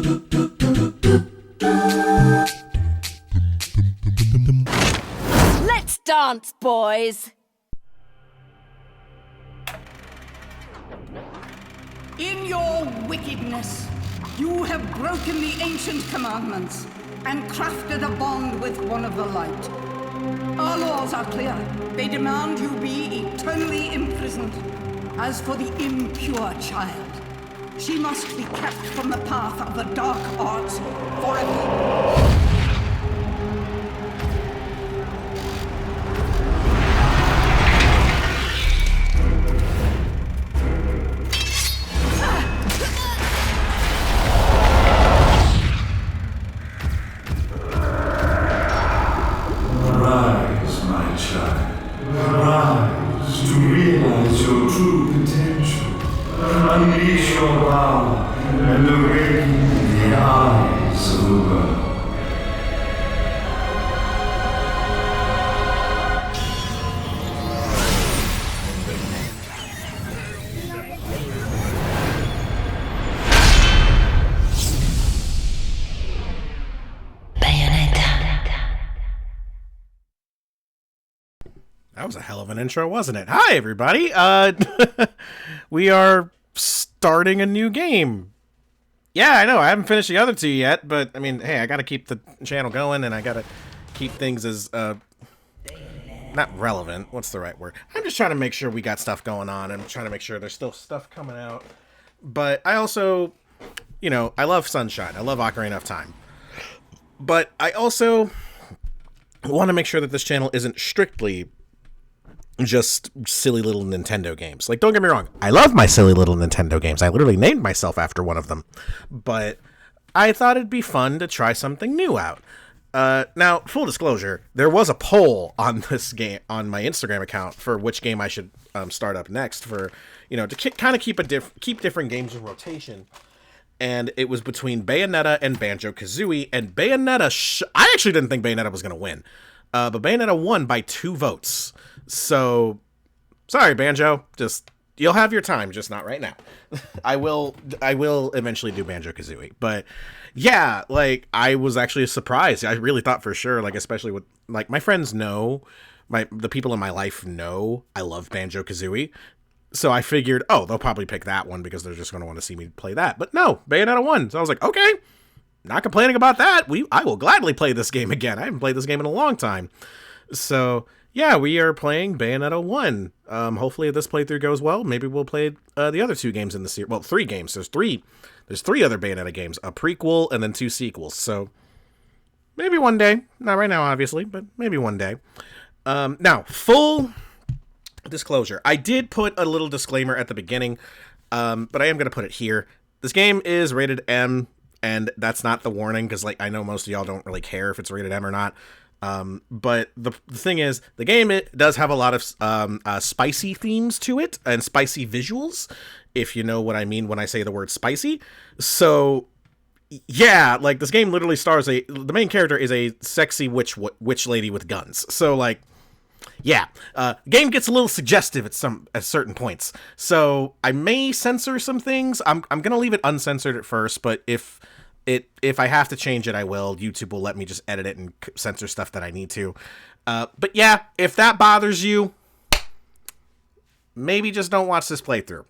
Let's dance, boys! In your wickedness, you have broken the ancient commandments and crafted a bond with one of the light. Our laws are clear. They demand you be eternally imprisoned. As for the impure child, she must be kept from the path of the dark arts forever. Rise, my child. Rise to realize your true potential. Unleash your power and awaken the eyes of the world. That was a hell of an intro, wasn't it? Hi, everybody. We are starting a new game. Yeah, I know. I haven't finished the other two yet, but, I mean, hey, I gotta keep the channel going, and I gotta keep things as, not relevant. What's the right word? I'm just trying to make sure we got stuff going on, and I'm trying to make sure there's still stuff coming out. But I also, you know, I love Sunshine. I love Ocarina of Time. But I also want to make sure that this channel isn't strictly just silly little Nintendo games. Like, don't get me wrong, I love my silly little Nintendo games. I literally named myself after one of them. But I thought it'd be fun to try something new out. Now, full disclosure, there was a poll on this game, on my Instagram account, for which game I should start up next, for, you know, to kind of keep different games in rotation. And it was between Bayonetta and Banjo-Kazooie, and Bayonetta, I actually didn't think Bayonetta was going to win. But Bayonetta won by 2 votes. So, sorry, Banjo. Just, you'll have your time, just not right now. I will eventually do Banjo-Kazooie. But, yeah, like, I was actually surprised. I really thought for sure, like, especially with, like, my friends know, the people in my life know I love Banjo-Kazooie. So I figured, oh, they'll probably pick that one because they're just going to want to see me play that. But no, Bayonetta won. So I was like, okay, not complaining about that. I will gladly play this game again. I haven't played this game in a long time. So, yeah, we are playing Bayonetta 1. Hopefully this playthrough goes well. Maybe we'll play the other 2 games in the series. Well, 3 games. There's 3 other Bayonetta games. A prequel and then 2 sequels. So, maybe one day. Not right now, obviously, but maybe one day. Now, full disclosure. I did put a little disclaimer at the beginning, but I am going to put it here. This game is rated M, and that's not the warning, because, like, I know most of y'all don't really care if it's rated M or not. But the thing is, the game, it does have a lot of spicy themes to it, and spicy visuals, if you know what I mean when I say the word spicy. So, yeah, like, this game literally stars the main character is a sexy witch lady with guns. So, like, yeah, game gets a little suggestive at certain points. So I may censor some things. I'm gonna leave it uncensored at first, but if I have to change it, I will. YouTube will let me just edit it and censor stuff that I need to. But yeah, if that bothers you, maybe just don't watch this playthrough.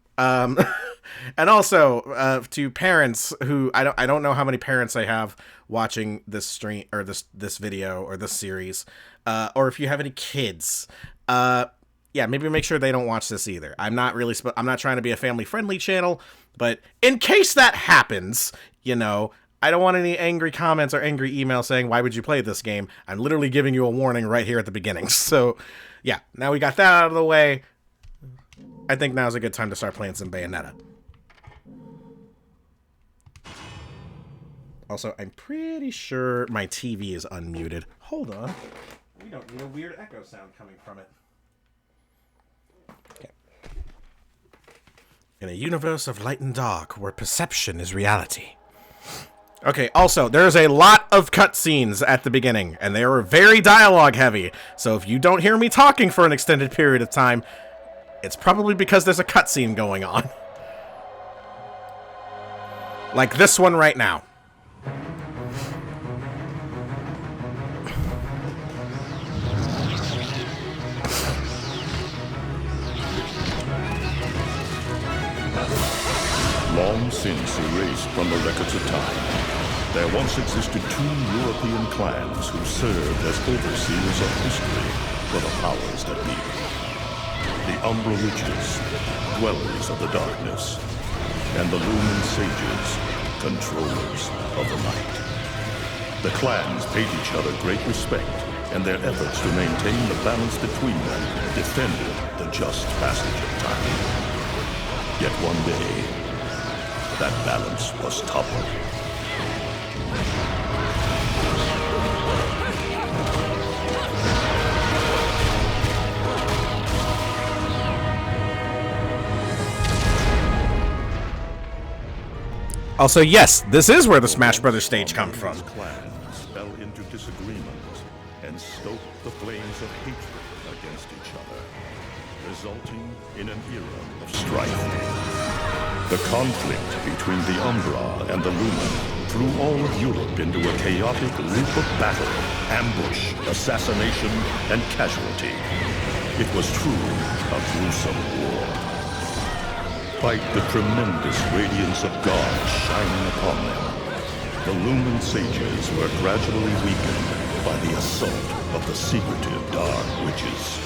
And also, to parents who, I don't know how many parents I have watching this stream, or this video, or this series, or if you have any kids, yeah, maybe make sure they don't watch this either. I'm not trying to be a family-friendly channel, but in case that happens, you know, I don't want any angry comments or angry emails saying, why would you play this game? I'm literally giving you a warning right here at the beginning. So, yeah, now we got that out of the way. I think now's a good time to start playing some Bayonetta. Also, I'm pretty sure my TV is unmuted. Hold on. We don't need a weird echo sound coming from it. Okay. In a universe of light and dark, where perception is reality. Okay, also, there's a lot of cutscenes at the beginning, and they are very dialogue heavy. So if you don't hear me talking for an extended period of time, it's probably because there's a cutscene going on. Like this one right now. long since erased from the records of time, there once existed two European clans who served as overseers of history for the powers that be. The Umbra Witches, dwellers of the darkness, and the Lumen Sages, controllers of the light. The clans paid each other great respect, and their efforts to maintain the balance between them defended the just passage of time. Yet one day, that balance was toppled. Also, yes, this is where the Smash Brothers stage come from. Clans fell into disagreement and stoked the flames of hatred against each other, resulting in an era of strife. The conflict between the Umbra and the Lumen threw all of Europe into a chaotic loop of battle, ambush, assassination, and casualty. It was truly a gruesome war. Despite the tremendous radiance of God shining upon them, the Lumen Sages were gradually weakened by the assault of the secretive Dark Witches.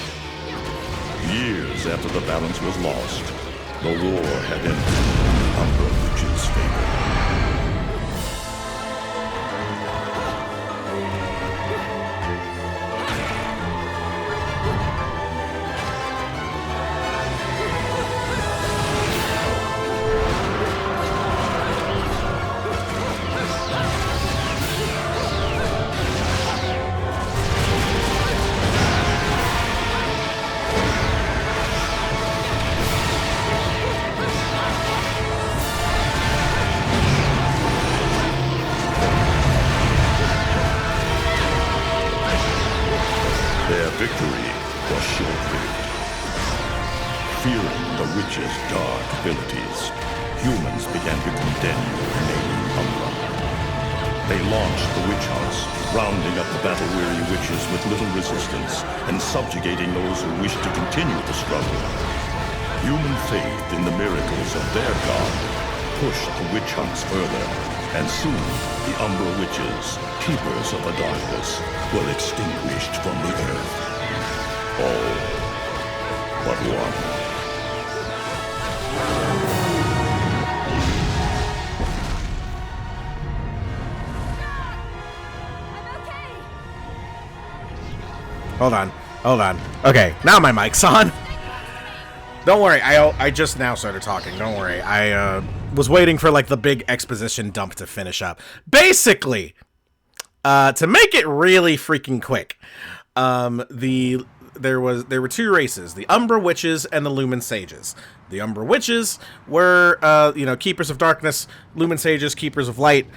Years after the balance was lost, the war had ended in the Umbra Witches' favor. Their victory was short-lived. Fearing the witches' dark abilities, humans began to condemn the remaining Umbra. They launched the witch hunts, rounding up the battle-weary witches with little resistance and subjugating those who wished to continue the struggle. Human faith in the miracles of their god pushed the witch hunts further, and soon the Umbra Witches, keepers of the darkness, were extinguished from the earth. All but one. Hold on. Okay, now my mic's on. Don't worry, I just now started talking. Don't worry. I was waiting for like the big exposition dump to finish up. Basically, to make it really freaking quick, there were two races, the Umbra Witches and the Lumen Sages. The Umbra Witches were keepers of darkness, Lumen Sages, keepers of light.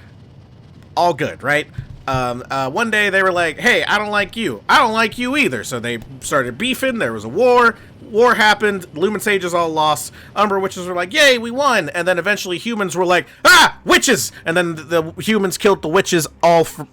All good, right? One day they were like, hey, I don't like you. I don't like you either. So they started beefing. There was a war. War happened. Lumen Sages all lost. Umbra Witches were like, yay, we won. And then eventually humans were like, ah, witches. And then the humans killed the witches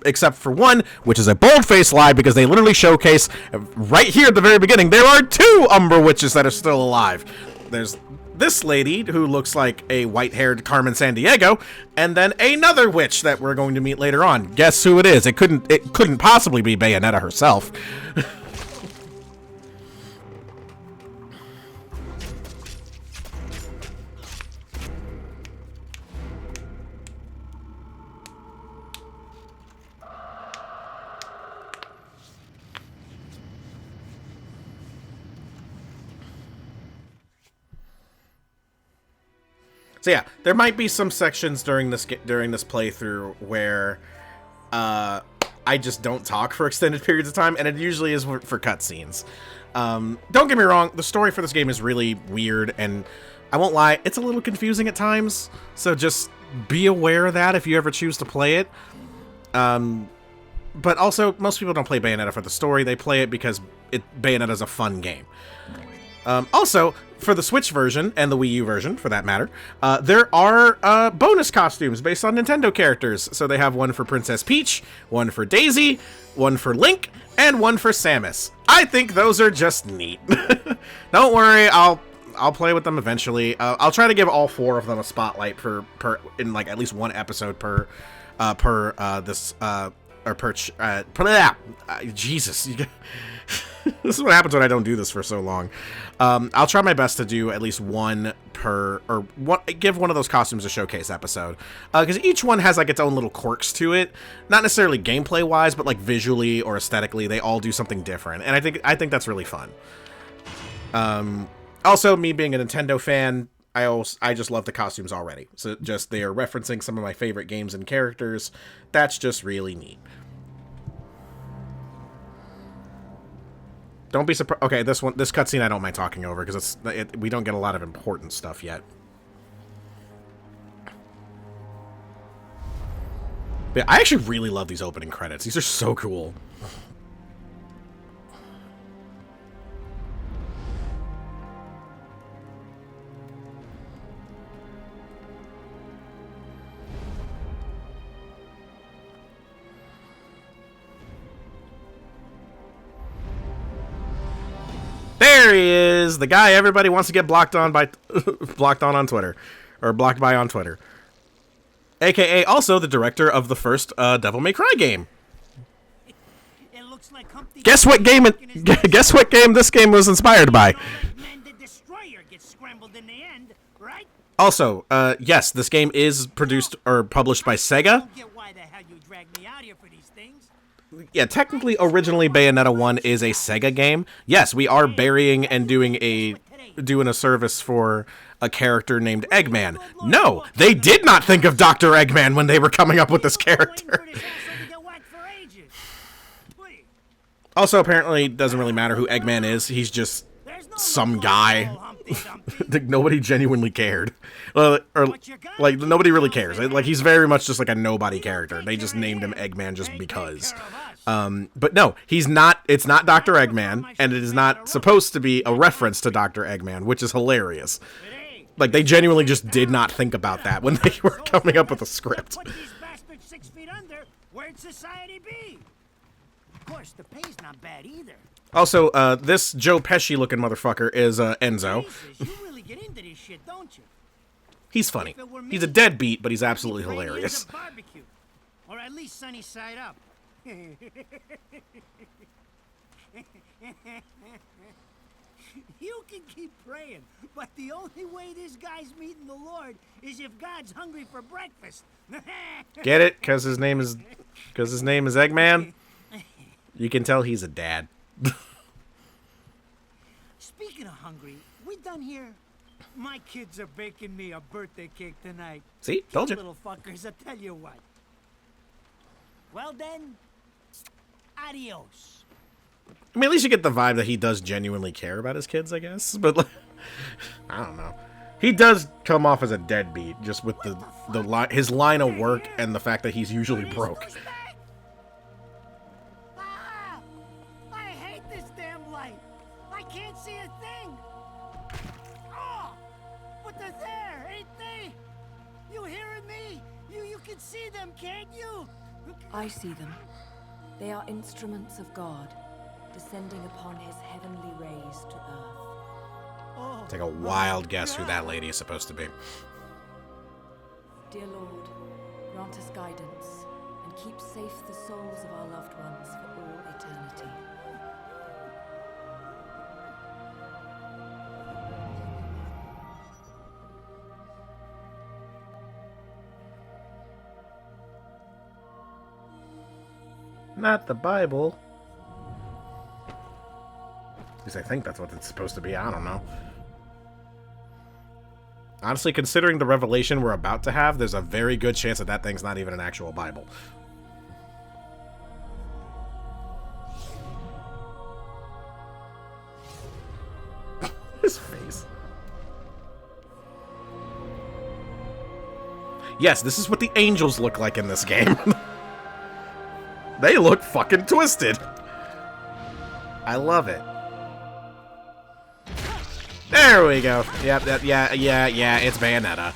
except for one, which is a bold-faced lie because they literally showcase right here at the very beginning, there are two Umbra Witches that are still alive. There's this lady who looks like a white-haired Carmen Sandiego, and then another witch that we're going to meet later on. Guess who it is? It couldn't possibly be Bayonetta herself. So yeah, there might be some sections during this playthrough where I just don't talk for extended periods of time, and it usually is for cutscenes. Don't get me wrong, the story for this game is really weird, and I won't lie, it's a little confusing at times, so just be aware of that if you ever choose to play it. But also, most people don't play Bayonetta for the story, they play it because Bayonetta's a fun game. Also, for the Switch version, and the Wii U version, for that matter, there are bonus costumes based on Nintendo characters. So they have one for Princess Peach, one for Daisy, one for Link, and one for Samus. I think those are just neat. Don't worry, I'll I'll play with them eventually. I'll try to give all 4 of them a spotlight in like at least one episode per Jesus. This is what happens when I don't do this for so long. I'll try my best to do at least one per, or give one of those costumes a showcase episode, because each one has like its own little quirks to it, not necessarily gameplay wise, but like visually or aesthetically, they all do something different, and I think that's really fun. Also, me being a Nintendo fan, I just love the costumes already. So just they are referencing some of my favorite games and characters. That's just really neat. Don't be surprised. Okay, this cutscene I don't mind talking over because we don't get a lot of important stuff yet. But I actually really love these opening credits. These are so cool. There he is, the guy everybody wants to get blocked on by on Twitter, or blocked by on Twitter. AKA also the director of the first Devil May Cry game. It looks like Guess what game this game was inspired by. Also, yes, this game is produced or published by Sega. Yeah, technically, originally Bayonetta 1 is a Sega game. Yes, we are burying and doing a service for a character named Eggman. No, they did not think of Dr. Eggman when they were coming up with this character. Also, apparently, it doesn't really matter who Eggman is. He's just some guy. Nobody genuinely cared. Or, like, nobody really cares. Like, he's very much just like a nobody character. They just named him Eggman just because. But no, he's not. It's not Dr. Eggman, and it is not supposed to be a reference to Dr. Eggman, which is hilarious. Like, they genuinely just did not think about that when they were coming up with a script. Also, this Joe Pesci-looking motherfucker is Enzo. You really get into this shit, don't you? He's funny. He's a deadbeat, but he's absolutely hilarious. Or at least sunny side up. You can keep praying, but the only way this guy's meeting the Lord is if God's hungry for breakfast. Get it? Because his name is Eggman. You can tell he's a dad. Speaking of hungry, we done here? My kids are baking me a birthday cake tonight. See? Told you. Little fuckers, I tell you what. Well then, adios. I mean, at least you get the vibe that he does genuinely care about his kids, I guess. But, like, I don't know. He does come off as a deadbeat, just with his line of work and the fact that he's usually broke. I hate this damn light. I can't see a thing. Oh, but they're there, ain't they? You hearing me? You can see them, can't you? I see them. They are instruments of God, descending upon his heavenly rays to earth. Take a wild guess who that lady is supposed to be. Dear Lord, grant us guidance, and keep safe the souls of our loved ones for all eternity. Not the Bible. At least I think that's what it's supposed to be. I don't know. Honestly, considering the revelation we're about to have, there's a very good chance that that thing's not even an actual Bible. His face. Yes, this is what the angels look like in this game. They look fucking twisted. I love it. There we go. Yep, yeah, it's Bayonetta.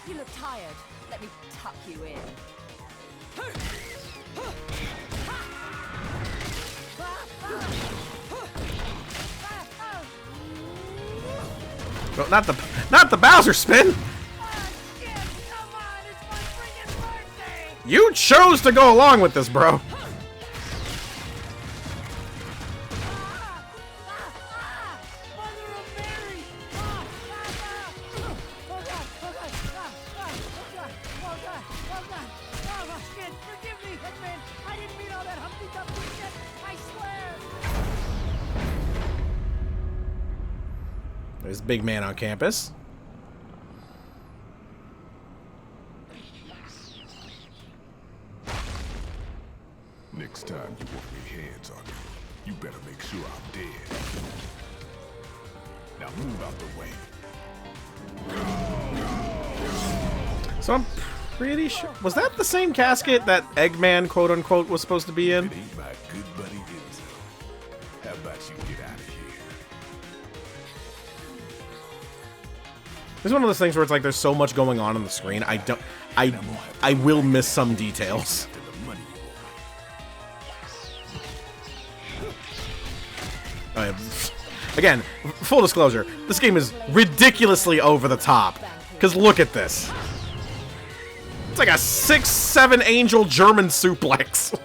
You you in. Well, not the Bowser spin. You chose to go along with this, bro. There's a big man on campus. Next time you want me hands on you, you better make sure I'm dead. Now move out the way. So I'm pretty sure... Was that the same casket that Eggman, quote-unquote, was supposed to be in? It ain't my good buddy Enzo. How about you get out of here? It's one of those things where it's like there's so much going on the screen, I will miss some details. Again, full disclosure, this game is ridiculously over the top. Because look at this. It's like a 6-7 angel German suplex.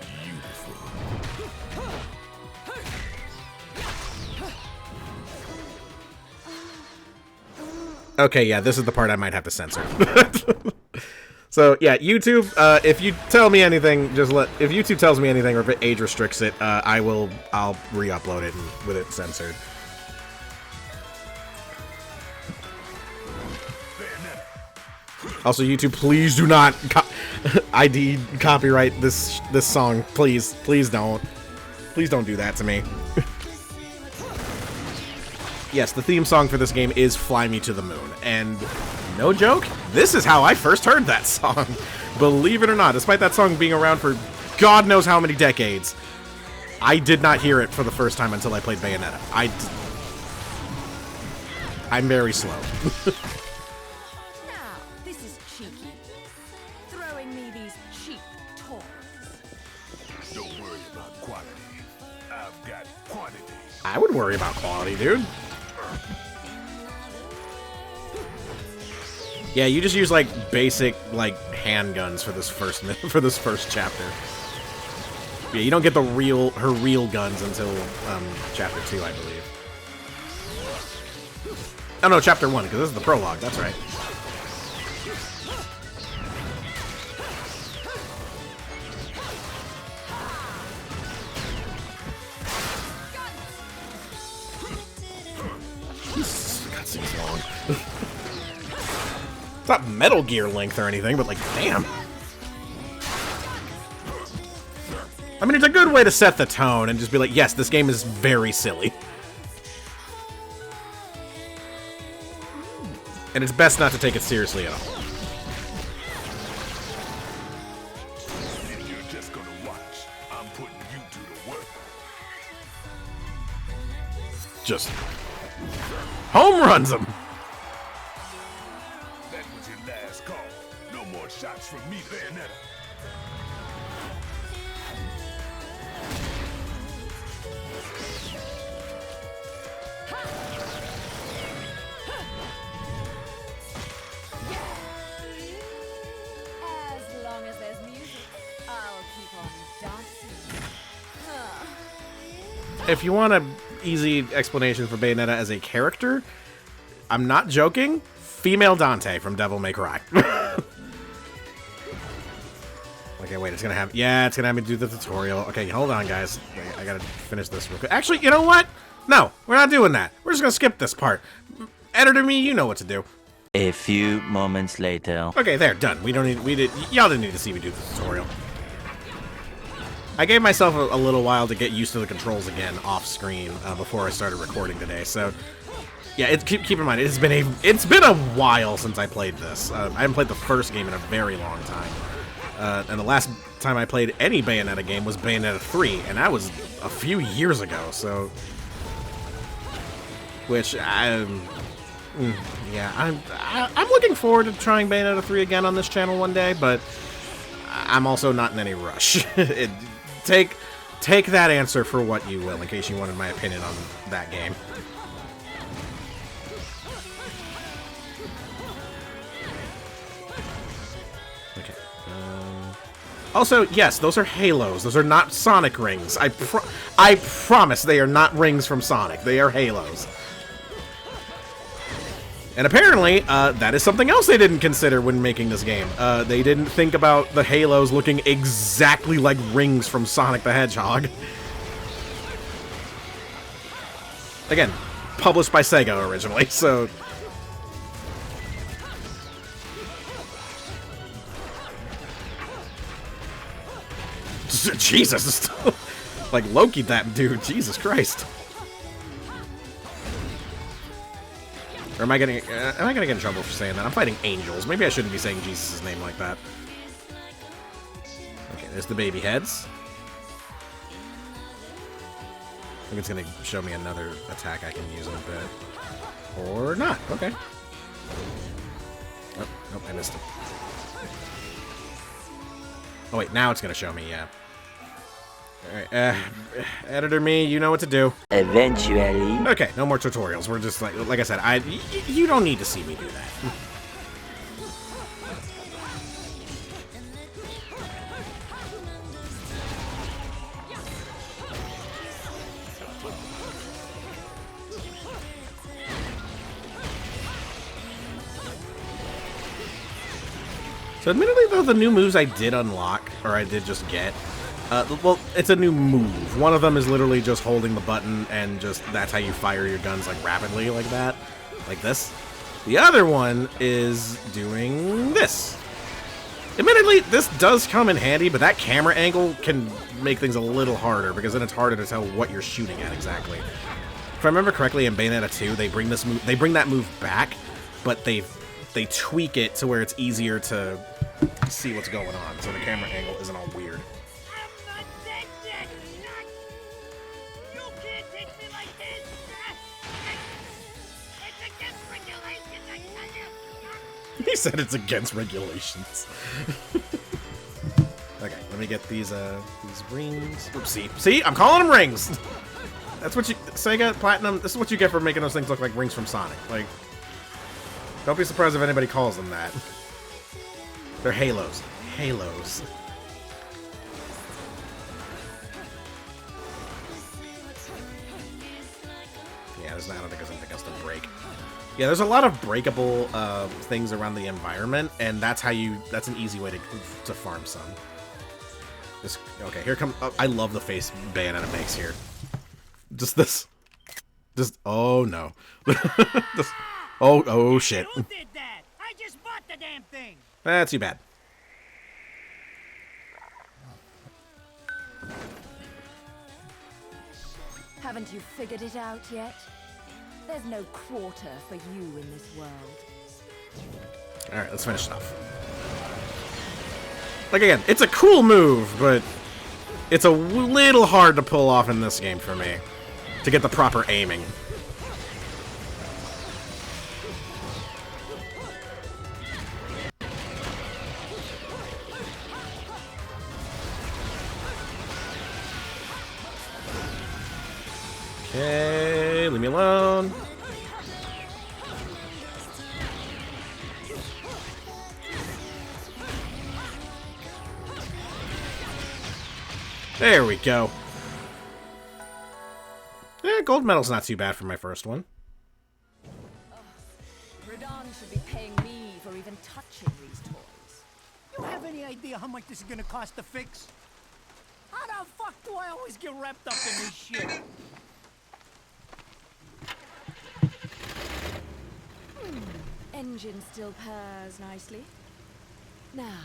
Okay, yeah, this is the part I might have to censor. So, yeah, YouTube, if you tell me anything, if YouTube tells me anything or if it age restricts it, I'll re-upload it with it censored. Also, YouTube, please do not ID copyright this song. Please don't. Please don't do that to me. Yes, the theme song for this game is Fly Me to the Moon, and no joke, this is how I first heard that song. Believe it or not, despite that song being around for God knows how many decades, I did not hear it for the first time until I played Bayonetta. I'm very slow. Now, this is cheeky. Throwing me these cheap toys. Don't worry about quality. I've got quantity. I would worry about quality, dude. Yeah, you just use like basic like handguns for this first chapter. Yeah, you don't get her real guns until chapter 2, I believe. Oh no, chapter 1, because this is the prologue. That's right. This cutscene's long. It's not Metal Gear length or anything, but like, damn. I mean, it's a good way to set the tone and just be like, yes, this game is very silly. And it's best not to take it seriously at all. If you're just gonna watch, I'm putting you to the work. Just home runs them. That was your last call. No more shots from me, Bayonetta. As long as there's music, I'll keep on dancing. If you want an easy explanation for Bayonetta as a character, I'm not joking. Female Dante from Devil May Cry. Okay, wait, it's gonna have me do the tutorial. Okay, hold on, guys. I gotta finish this real quick. Actually, you know what? No, we're not doing that. We're just gonna skip this part. Editor me, you know what to do. A few moments later. Okay, there, done. Y'all didn't need to see me do the tutorial. I gave myself a little while to get used to the controls again off screen before I started recording today. So, yeah, keep in mind it's been a while since I played this. I haven't played the first game in a very long time, and the last time I played any Bayonetta game was Bayonetta 3, and that was a few years ago. So, I'm looking forward to trying Bayonetta 3 again on this channel one day, but I'm also not in any rush. Take that answer for what you will, in case you wanted my opinion on that game. Okay. Also, yes, those are halos. Those are not Sonic rings. I promise they are not rings from Sonic. They are halos. And apparently, that is something else they didn't consider when making this game. They didn't think about the halos looking exactly like rings from Sonic the Hedgehog. Again, published by Sega originally, so... Jesus! Like, Loki that dude, Jesus Christ. Or am I gonna get in trouble for saying that? I'm fighting angels. Maybe I shouldn't be saying Jesus' name like that. Okay, there's the baby heads. I think it's gonna show me another attack I can use in a bit. Or not. Okay. Oh, nope, I missed it. Oh wait, now it's gonna show me, yeah. Alright, editor me, you know what to do. Eventually. Okay, no more tutorials. We're just like I said, you don't need to see me do that. So admittedly though, the new moves I did unlock, or I did just get, well, it's a new move. One of them is literally just holding the button and just, that's how you fire your guns, like, rapidly like that. Like this. The other one is doing this. Admittedly, this does come in handy, but that camera angle can make things a little harder, because then it's harder to tell what you're shooting at exactly. If I remember correctly, in Bayonetta 2, they bring that move back, but they tweak it to where it's easier to see what's going on, so the camera angle isn't all weird. He said it's against regulations. Okay, let me get these rings. Oopsie. See? I'm calling them rings! That's what you... Sega, Platinum, this is what you get for making those things look like rings from Sonic. Like, don't be surprised if anybody calls them that. They're halos. Halos. Yeah, I don't think there's anything else to break. Yeah, there's a lot of breakable things around the environment, and that's an easy way to farm some. Okay, here comes. Oh, I love the face Bayonetta makes here. Oh no. Oh shit. Who did that? I just bought the damn thing. That's too bad. Haven't you figured it out yet? There's no quarter for you in this world. Alright, let's finish it off. Like, again, it's a cool move, but it's a little hard to pull off in this game for me. To get the proper aiming. Okay, leave me alone. There we go. Yeah, gold medal's not too bad for my first one. Radon should be paying me for even touching these toys. You have any idea how much this is gonna cost to fix? How the fuck do I always get wrapped up in this shit? Engine still purrs nicely. Now,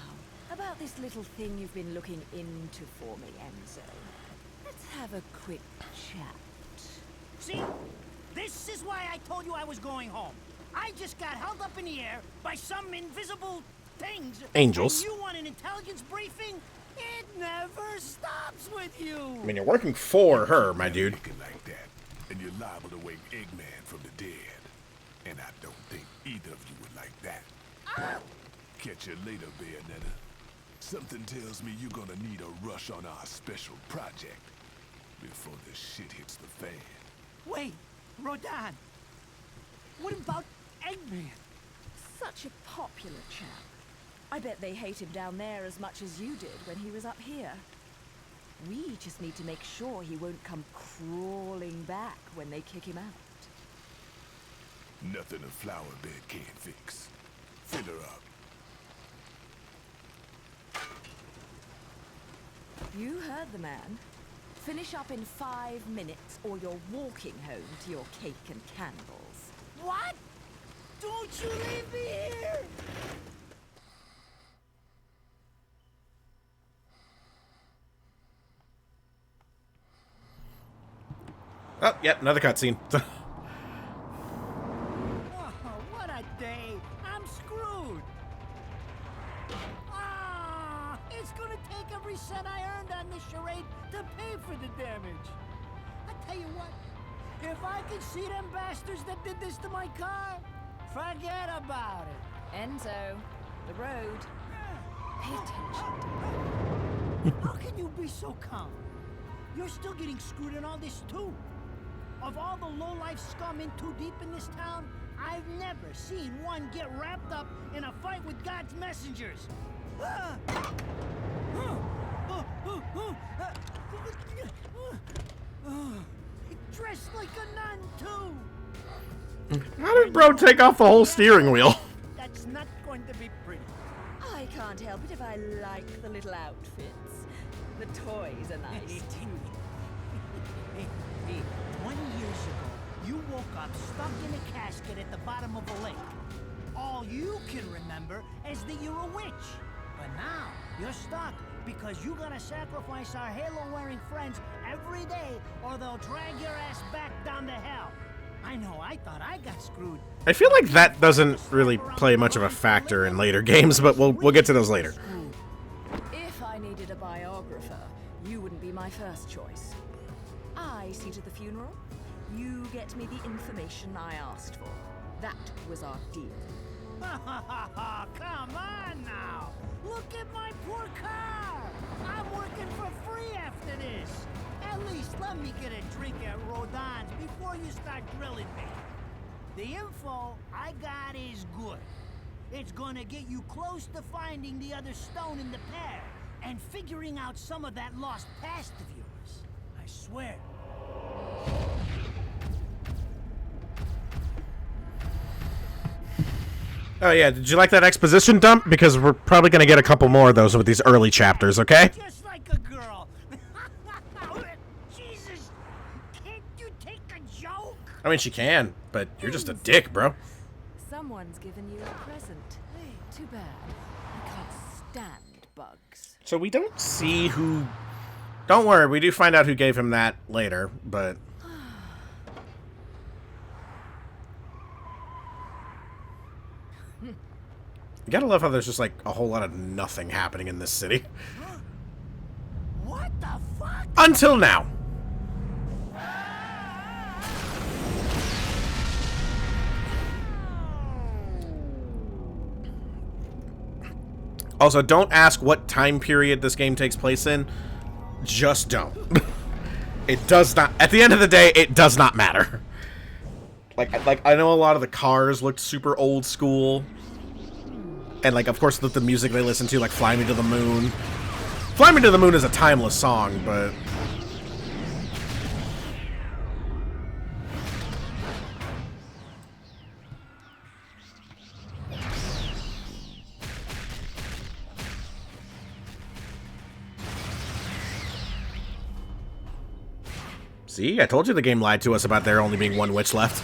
about this little thing you've been looking into for me, Enzo. Let's have a quick chat. See? This is why I told you I was going home. I just got held up in the air by some invisible things. Angels. And you want an intelligence briefing? It never stops with you. I mean, you're working for her, my dude. Like that, and you're liable to wake Eggman from the dead. And I don't think either of you would like that. Catch you later, Bayonetta. Something tells me you're gonna need a rush on our special project before the shit hits the fan. Wait, Rodan. What about Eggman? Such a popular chap. I bet they hate him down there as much as you did when he was up here. We just need to make sure he won't come crawling back when they kick him out. Nothing a flower bed can't fix. Fill her up. You heard the man. Finish up in 5 minutes or you're walking home to your cake and candles. What? Don't you leave me here! Oh, yep, another cutscene. Oh, what a day! I'm screwed! Ah, it's gonna take every cent I earned on this charade to pay for the damage. I tell you what, if I could see them bastards that did this to my car, forget about it. Enzo, the road. Pay attention. How can you be so calm? You're still getting screwed in all this too. Of all the low-life scum in too deep in this town, I've never seen one get wrapped up in a fight with God's messengers. Dressed like a nun too. How did bro take off the whole steering wheel? That's not going to be pretty. I can't help it if I like the little outfits. The toys are nice too. Hey, 20 years ago, you woke up stuck in a casket at the bottom of a lake. All you can remember is that you're a witch. But now, you're stuck because you gotta sacrifice our halo-wearing friends every day or they'll drag your ass back down to hell. I know, I thought I got screwed. I feel like that doesn't really play much of a factor in later games, but we'll get to those later. If I needed a biographer, you wouldn't be my first choice. I see to the funeral. You get me the information I asked for. That was our deal. Come on now! Look at my poor car! I'm working for free after this! At least let me get a drink at Rodon's before you start drilling me. The info I got is good. It's gonna get you close to finding the other stone in the pair and figuring out some of that lost past of yours. I swear. Oh yeah, did you like that exposition dump? Because we're probably gonna get a couple more of those with these early chapters, okay? Just like a girl. Jesus, can't you take a joke? I mean, she can, but you're just a dick, bro. Someone's given you a present. Too bad. I can't stand bugs. So we don't see who... Don't worry, we do find out who gave him that later, but... You gotta love how there's just, like, a whole lot of nothing happening in this city. What the fuck? Until now. Also, don't ask what time period this game takes place in. Just don't. It does not... At the end of the day, it does not matter. Like I know a lot of the cars looked super old school. And, like, of course, the music they listen to, like Fly Me to the Moon. Fly Me to the Moon is a timeless song, but... See? I told you the game lied to us about there only being one witch left.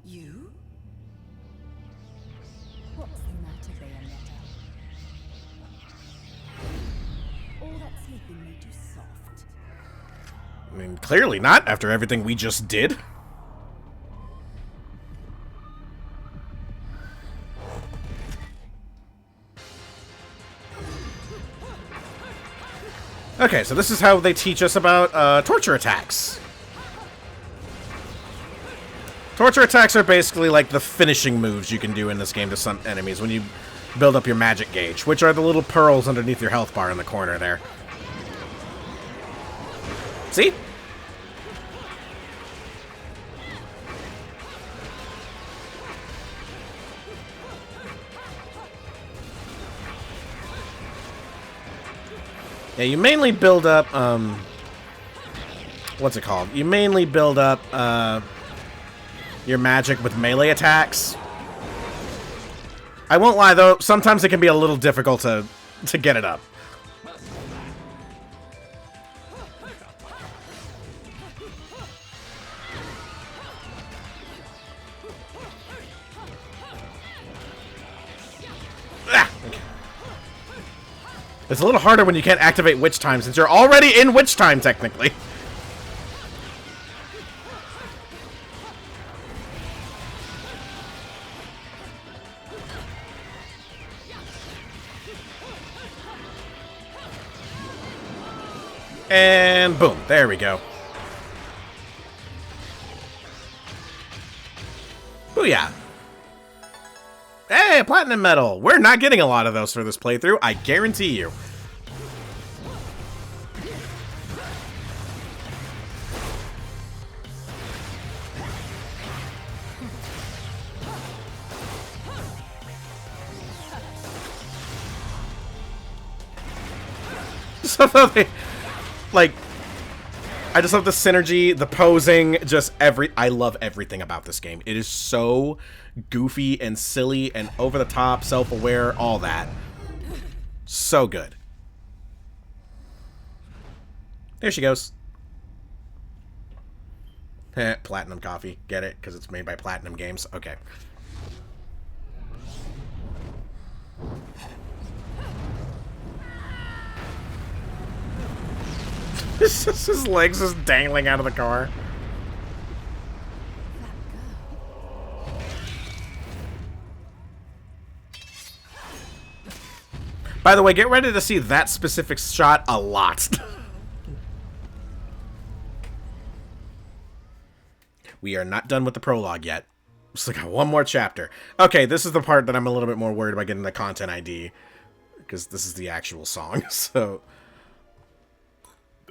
You? What's the matter, Bayonetta? All that sleeping made you soft. I mean, clearly not, after everything we just did. Okay, so this is how they teach us about torture attacks. Torture attacks are basically like the finishing moves you can do in this game to some enemies when you build up your magic gauge, which are the little pearls underneath your health bar in the corner there. See? Yeah, you mainly build up, what's it called? You mainly build up, your magic with melee attacks. I won't lie, though, sometimes it can be a little difficult to get it up. It's a little harder when you can't activate Witch Time, since you're already in Witch Time, technically. And boom, there we go. Booyah. Hey, platinum medal! We're not getting a lot of those for this playthrough, I guarantee you. So they, like, I just love the synergy, the posing, just I love everything about this game. It is so goofy and silly and over the top, self-aware, all that. So good. There she goes. Platinum coffee. Get it? Because it's made by Platinum Games. Okay. His legs just dangling out of the car. By the way, get ready to see that specific shot a lot. We are not done with the prologue yet. Just got one more chapter. Okay, this is the part that I'm a little bit more worried about getting the content ID. Because this is the actual song, so...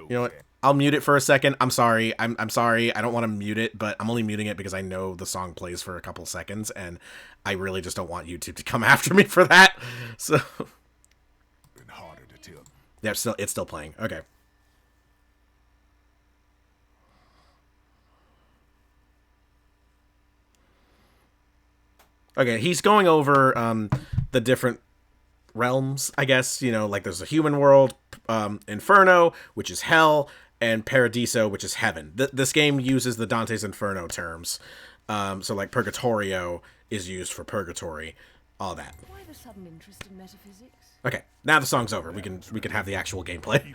You know what? I'll mute it for a second. I'm sorry. I'm sorry. I don't want to mute it, but I'm only muting it because I know the song plays for a couple seconds, and I really just don't want YouTube to come after me for that. So, Harder to tell. yeah, it's still playing. Okay. Okay, he's going over the different realms, I guess. You know, like there's a human world, Inferno, which is hell, and Paradiso, which is heaven. This game uses the Dante's Inferno terms. So like Purgatorio is used for purgatory, all that. Why the sudden interest in metaphysics? Okay, now the song's over. We can have the actual gameplay.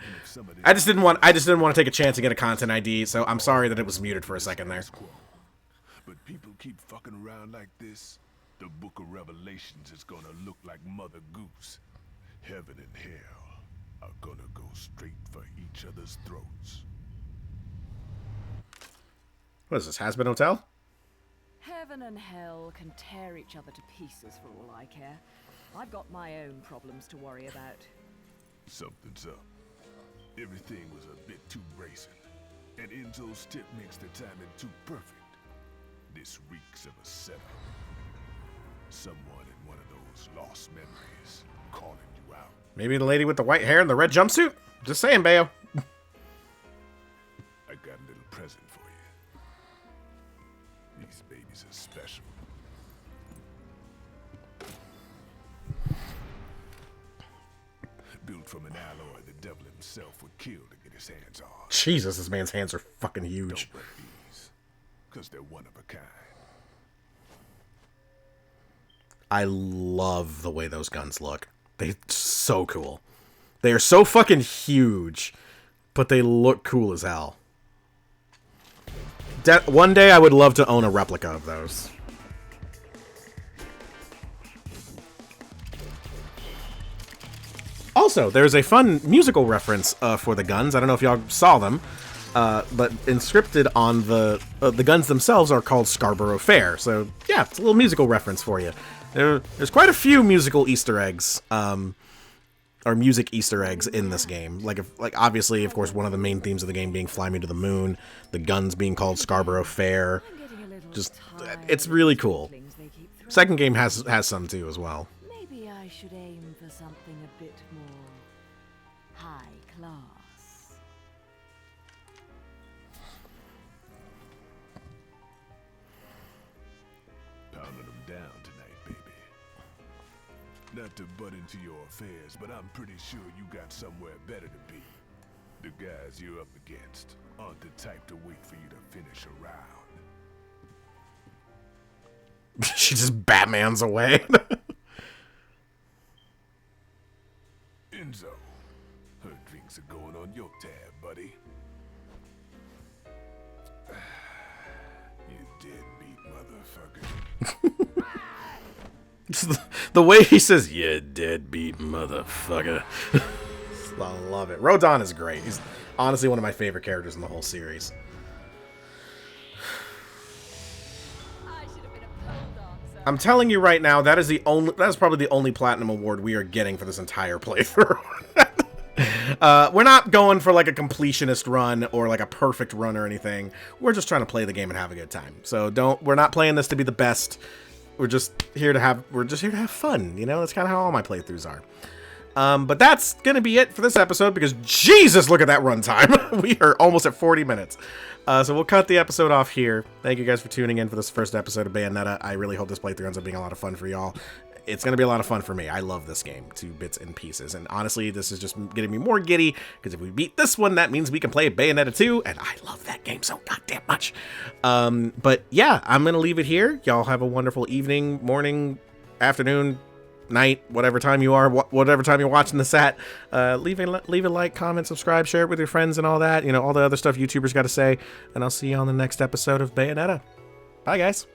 I just didn't want to take a chance to get a content ID, so I'm sorry that it was muted for a second there. But people keep fucking around like this. The Book of Revelations is gonna look like Mother Goose. Heaven and hell are gonna go straight for each other's throats. What is this, Has Been Hotel? Heaven and hell can tear each other to pieces for all I care. I've got my own problems to worry about. Something's up. Everything was a bit too bracing, and Enzo's tip makes the timing too perfect. This reeks of a setup. Someone in one of those lost memories calling you out. Maybe the lady with the white hair and the red jumpsuit? Just saying, Bayo. I got a little present for you. These babies are special. Built from an alloy the devil himself would kill to get his hands on. Jesus, this man's hands are fucking huge. Don't break these, 'cause they're one of a kind. I love the way those guns look. They're so cool. They are so fucking huge, but they look cool as hell. One day I would love to own a replica of those. Also, there's a fun musical reference for the guns. I don't know if y'all saw them, but inscripted on the guns themselves are called Scarborough Fair. So yeah, it's a little musical reference for you. There's quite a few musical Easter eggs, or music Easter eggs in this game. Like obviously, of course, one of the main themes of the game being "Fly Me to the Moon," the guns being called Scarborough Fair. Just, it's really cool. Second game has some too as well. Maybe I should aim for something a bit more high class. Pounding them down tonight, baby. Not to butt into your affairs, but I'm pretty sure you got somewhere better to be. The guys you're up against aren't the type to wait for you to finish a round. She just Batmans away. Enzo, her drinks are going on your tab, buddy. You deadbeat motherfucker. The way he says, "You deadbeat motherfucker." I love it. Rodon is great. He's honestly one of my favorite characters in the whole series. I'm telling you right now, that's probably the only platinum award we are getting for this entire playthrough. We're not going for like a completionist run or like a perfect run or anything. We're just trying to play the game and have a good time. So we're not playing this to be the best. We're just here to have fun. You know, that's kind of how all my playthroughs are. But that's gonna be it for this episode because Jesus, look at that runtime. We are almost at 40 minutes. So we'll cut the episode off here. Thank you guys for tuning in for this first episode of Bayonetta. I really hope this playthrough ends up being a lot of fun for y'all. It's going to be a lot of fun for me. I love this game to bits and pieces. And honestly, this is just getting me more giddy because if we beat this one, that means we can play Bayonetta 2. And I love that game so goddamn much. But yeah, I'm going to leave it here. Y'all have a wonderful evening, morning, afternoon, night, whatever time you are, whatever time you're watching this at. Leave a like, comment, subscribe, share it with your friends and all that. You know, all the other stuff YouTubers got to say. And I'll see you on the next episode of Bayonetta. Bye, guys.